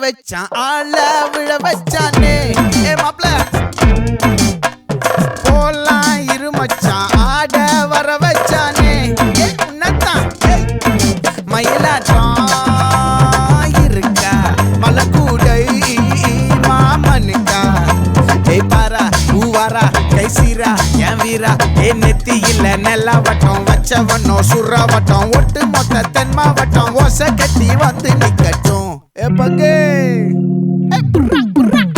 வச்சான் ஆள விழ வச்சானே மாப்ள போலாம் இருமச்சான் ஆட வர வச்சானே உன்னத்தான் மயிலாட்டம் இருக்கா மலக்கூடை மாமனுக்கா பாரா பூவாரா கைசீரா என் வீரா நெத்தி இல்ல நெல்லா வட்டம் வச்சவனோ சுறா வட்டம் ஒட்டு மொத்த தென் மாவட்டம் ஓசை கட்டி வந்து நிக்கட்டும் பங்கே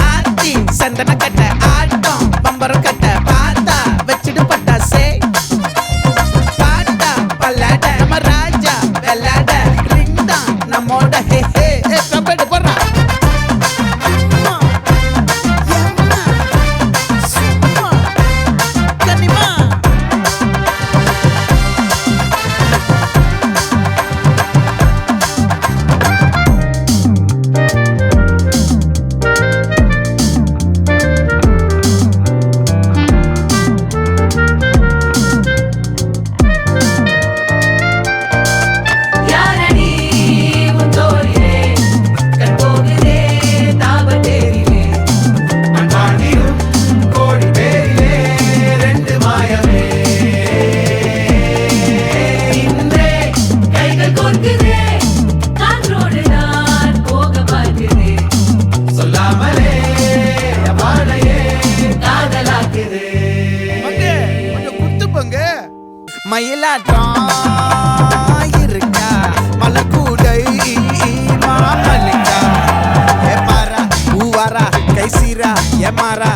ஆத்தி சந்தன கட்ட ஆட்டம் பம்பரம் கட்ட பார்த்தா வச்சிடு பட்டாசே பாட்டா பல்லாட நம்ம ராஜா வெள்ளாட ரிங் தான் நம்மோட ஹே ஹே கபடி போடுறா மயிலாட்டம் இருக்கா மலக்கூடை மாமனுக்கா பாரா பூவாரா கைசீரா எமாரா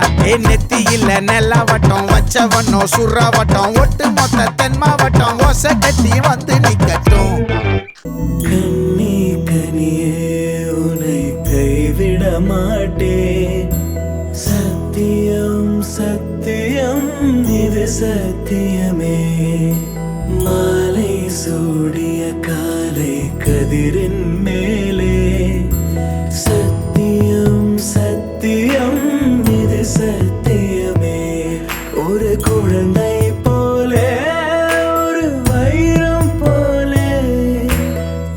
நெத்தி இல்ல நெல்லா வட்டம் வச்சவனோ சுறா வட்டம் ஒட்டு மொத்த தென் மாவட்டம் ஓசை கட்டி வந்து நிக்கட்டும் கண்ணி கனியே உன்னை கைவிட மாட்டேன் சத்தியம் சத்தியம் இது சத்தியமே மாலை சூடிய காலை கதிரின் மேலே சத்தியம் சத்தியம் இது சத்தியமே ஒரு குழந்தை போலே ஒரு வைரம் போலே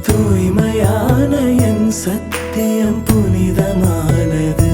தூய்மையான என் சத்தியம் புனிதமானது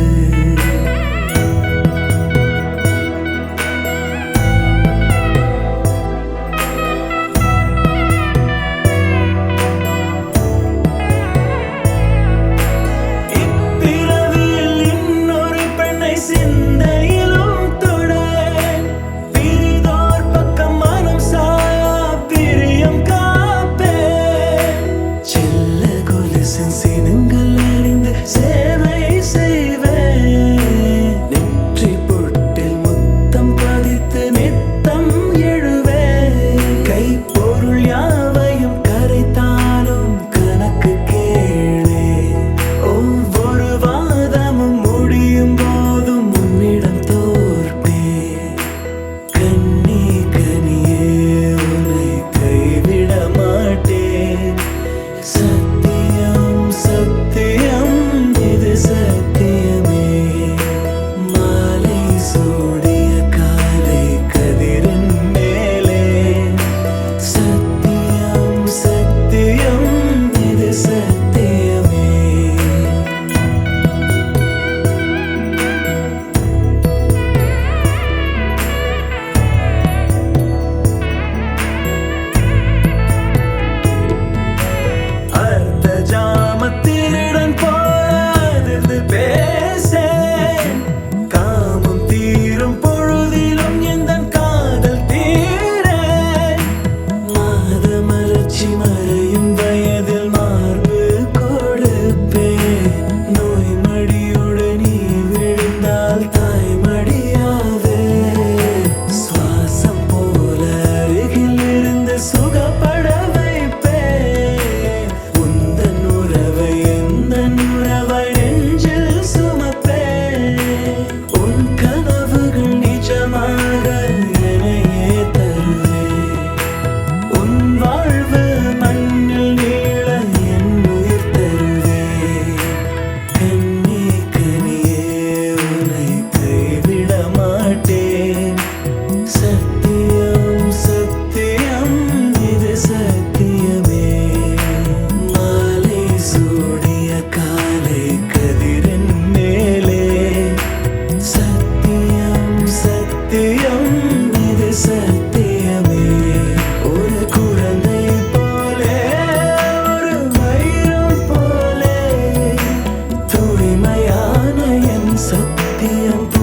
சத்தியம்